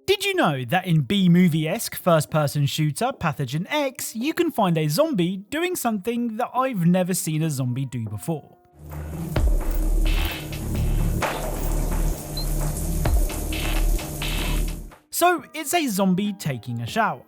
Did you know that in B-movie-esque first-person shooter Pathogen X, you can find a zombie doing something that I've never seen a zombie do before? So it's a zombie taking a shower.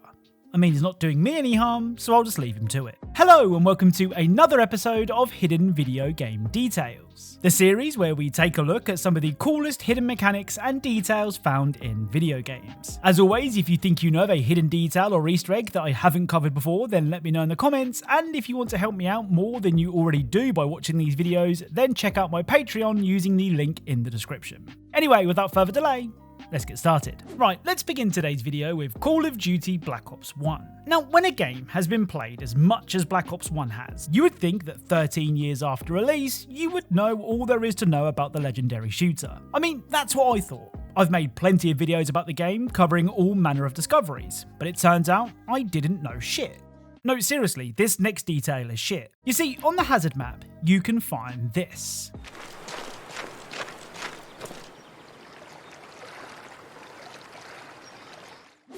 I mean, he's not doing me any harm, so I'll just leave him to it. Hello and welcome to another episode of Hidden Video Game Details, the series where we take a look at some of the coolest hidden mechanics and details found in video games. As always, if you think you know of a hidden detail or Easter egg that I haven't covered before, then let me know in the comments, and if you want to help me out more than you already do by watching these videos, then check out my Patreon using the link in the description. Anyway, without further delay, let's get started. Right, let's begin today's video with Call of Duty Black Ops 1. Now, when a game has been played as much as Black Ops 1 has, you would think that 13 years after release, you would know all there is to know about the legendary shooter. I mean, that's what I thought. I've made plenty of videos about the game covering all manner of discoveries, but it turns out I didn't know shit. No, seriously, this next detail is shit. You see, on the hazard map, you can find this.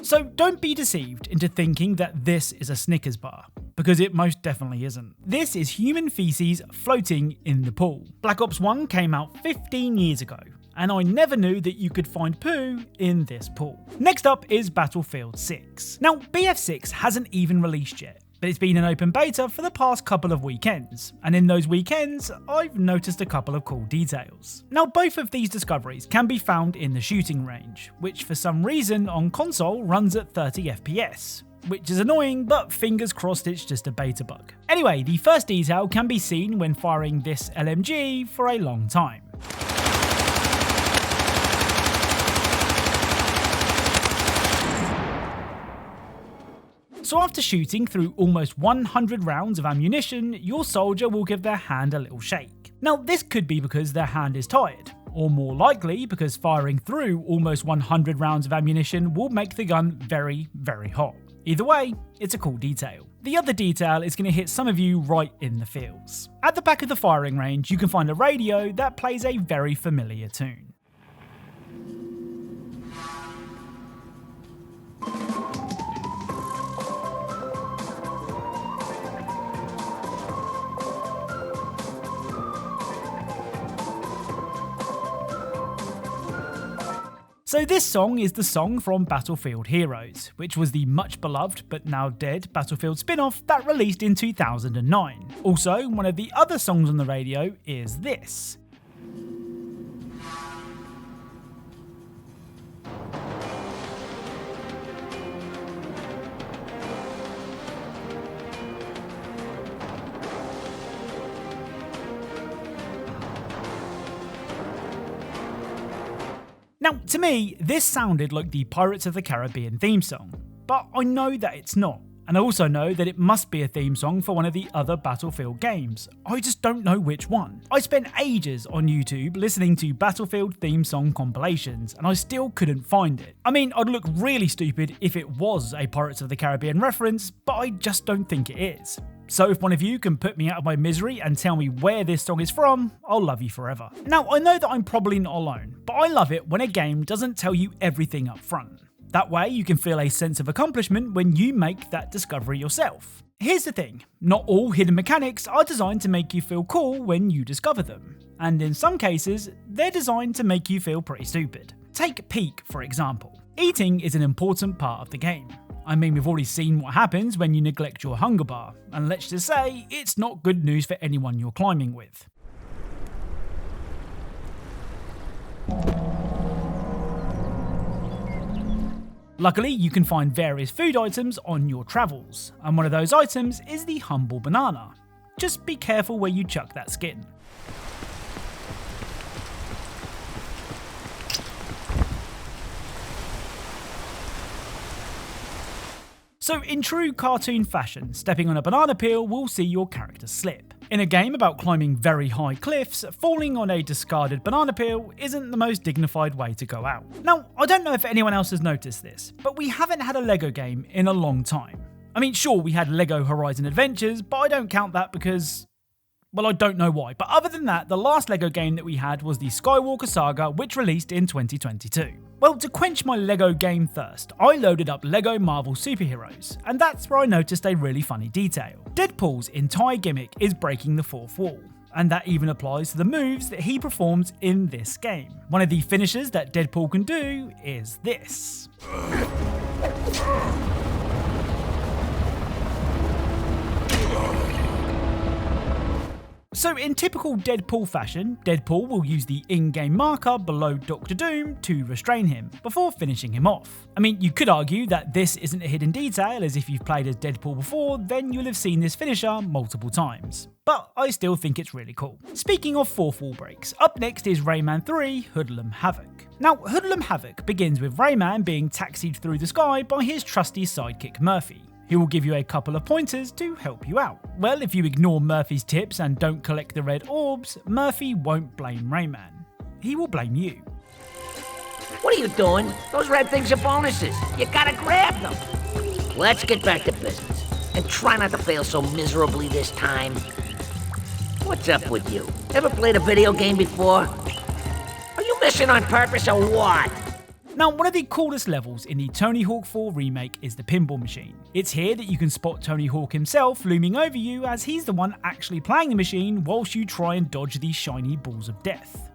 So don't be deceived into thinking that this is a Snickers bar, because it most definitely isn't. This is human feces floating in the pool. Black Ops 1 came out 15 years ago, and I never knew that you could find poo in this pool. Next up is Battlefield 6. Now, BF6 hasn't even released yet, but it's been in open beta for the past couple of weekends, and in those weekends, I've noticed a couple of cool details. Now, both of these discoveries can be found in the shooting range, which for some reason on console runs at 30 FPS, which is annoying, but fingers crossed it's just a beta bug. Anyway, the first detail can be seen when firing this LMG for a long time. So after shooting through almost 100 rounds of ammunition, your soldier will give their hand a little shake. Now, this could be because their hand is tired, or more likely because firing through almost 100 rounds of ammunition will make the gun very, very hot. Either way, it's a cool detail. The other detail is going to hit some of you right in the feels. At the back of the firing range, you can find a radio that plays a very familiar tune. So this song is the song from Battlefield Heroes, which was the much beloved but now dead Battlefield spin-off that released in 2009. Also, one of the other songs on the radio is this. Now, to me, this sounded like the Pirates of the Caribbean theme song, but I know that it's not, and I also know that it must be a theme song for one of the other Battlefield games. I just don't know which one. I spent ages on YouTube listening to Battlefield theme song compilations, and I still couldn't find it. I mean, I'd look really stupid if it was a Pirates of the Caribbean reference, but I just don't think it is. So if one of you can put me out of my misery and tell me where this song is from, I'll love you forever. Now, I know that I'm probably not alone, but I love it when a game doesn't tell you everything up front. That way you can feel a sense of accomplishment when you make that discovery yourself. Here's the thing, not all hidden mechanics are designed to make you feel cool when you discover them, and in some cases, they're designed to make you feel pretty stupid. Take Peek, for example. Eating is an important part of the game. I mean, we've already seen what happens when you neglect your hunger bar, and let's just say, it's not good news for anyone you're climbing with. Luckily, you can find various food items on your travels, and one of those items is the humble banana. Just be careful where you chuck that skin. So in true cartoon fashion, stepping on a banana peel will see your character slip. In a game about climbing very high cliffs, falling on a discarded banana peel isn't the most dignified way to go out. Now, I don't know if anyone else has noticed this, but we haven't had a LEGO game in a long time. I mean, sure, we had LEGO Horizon Adventures, but I don't count that because, Well, I don't know why, but other than that, the last LEGO game that we had was the Skywalker Saga, which released in 2022. Well, to quench my LEGO game thirst, I loaded up LEGO Marvel Superheroes, and that's where I noticed a really funny detail. Deadpool's entire gimmick is breaking the fourth wall, and that even applies to the moves that he performs in this game. One of the finishers that Deadpool can do is this. So in typical Deadpool fashion, Deadpool will use the in-game marker below Dr. Doom to restrain him, before finishing him off. I mean, you could argue that this isn't a hidden detail, as if you've played as Deadpool before, then you'll have seen this finisher multiple times. But I still think it's really cool. Speaking of fourth wall breaks, up next is Rayman 3 Hoodlum Havoc. Now, Hoodlum Havoc begins with Rayman being taxied through the sky by his trusty sidekick Murphy. He will give you a couple of pointers to help you out. Well, if you ignore Murphy's tips and don't collect the red orbs, Murphy won't blame Rayman. He will blame you. What are you doing? Those red things are bonuses. You gotta grab them. Let's get back to business. And try not to fail so miserably this time. What's up with you? Ever played a video game before? Are you missing on purpose or what? Now, one of the coolest levels in the Tony Hawk 4 remake is the pinball machine. It's here that you can spot Tony Hawk himself looming over you, as he's the one actually playing the machine whilst you try and dodge these shiny balls of death.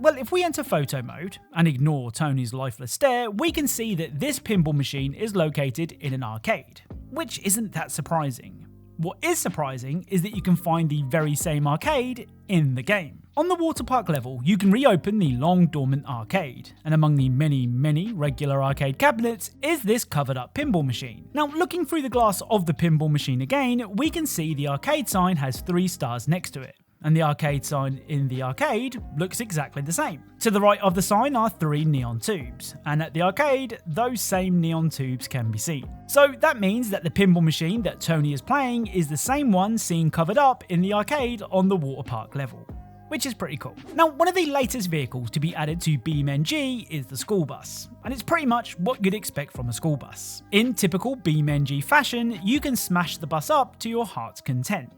Well, if we enter photo mode and ignore Tony's lifeless stare, we can see that this pinball machine is located in an arcade, which isn't that surprising. What is surprising is that you can find the very same arcade in the game. On the water park level, you can reopen the long dormant arcade, and among the many regular arcade cabinets is this covered up pinball machine. Now, looking through the glass of the pinball machine again, we can see the arcade sign has 3 stars next to it, and the arcade sign in the arcade looks exactly the same. To the right of the sign are 3 neon tubes, and at the arcade, those same neon tubes can be seen. So that means that the pinball machine that Tony is playing is the same one seen covered up in the arcade on the water park level, which is pretty cool. Now, one of the latest vehicles to be added to BeamNG is the school bus, and it's pretty much what you'd expect from a school bus. In typical BeamNG fashion, you can smash the bus up to your heart's content.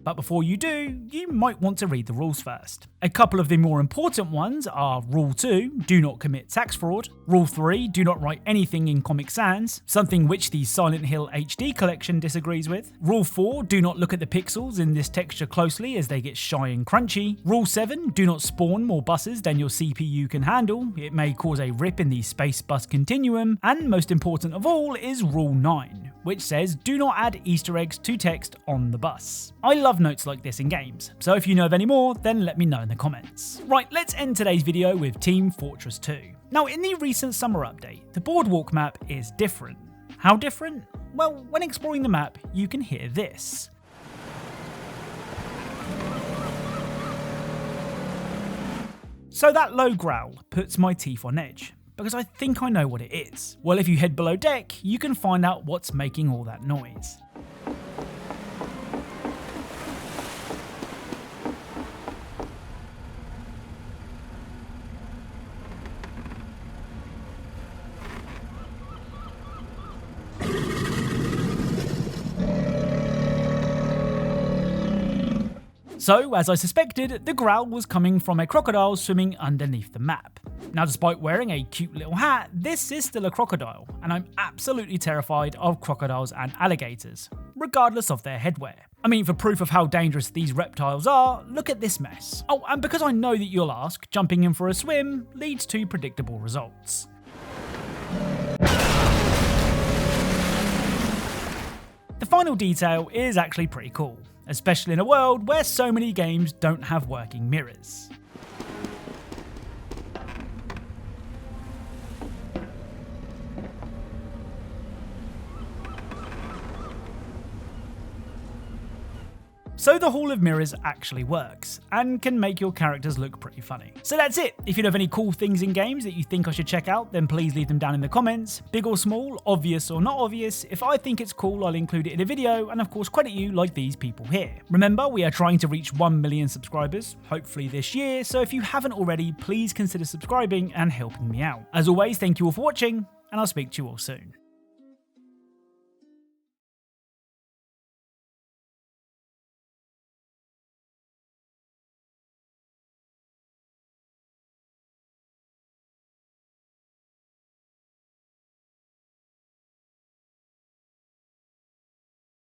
But before you do, you might want to read the rules first. A couple of the more important ones are Rule 2, do not commit tax fraud. Rule 3, do not write anything in Comic Sans, something which the Silent Hill HD collection disagrees with. Rule 4, do not look at the pixels in this texture closely as they get shy and crunchy. Rule 7, do not spawn more buses than your CPU can handle, it may cause a rip in the space bus continuum. And most important of all is Rule 9, which says do not add Easter eggs to text on the bus. I love notes like this in games, so if you know of any more, then let me know in the comments. Right, let's end today's video with Team Fortress 2. Now, in the recent summer update, the boardwalk map is different. How different? Well, when exploring the map, you can hear this. So that low growl puts my teeth on edge, because I think I know what it is. Well, if you head below deck, you can find out what's making all that noise. So, as I suspected, the growl was coming from a crocodile swimming underneath the map. Now, despite wearing a cute little hat, this is still a crocodile, and I'm absolutely terrified of crocodiles and alligators, regardless of their headwear. I mean, for proof of how dangerous these reptiles are, look at this mess. Oh, and because I know that you'll ask, jumping in for a swim leads to predictable results. The final detail is actually pretty cool, especially in a world where so many games don't have working mirrors. So the Hall of Mirrors actually works, and can make your characters look pretty funny. So that's it. If you have any cool things in games that you think I should check out, then please leave them down in the comments. Big or small, obvious or not obvious, if I think it's cool, I'll include it in a video, and of course credit you like these people here. Remember, we are trying to reach 1 million subscribers, hopefully this year, so if you haven't already, please consider subscribing and helping me out. As always, thank you all for watching, and I'll speak to you all soon.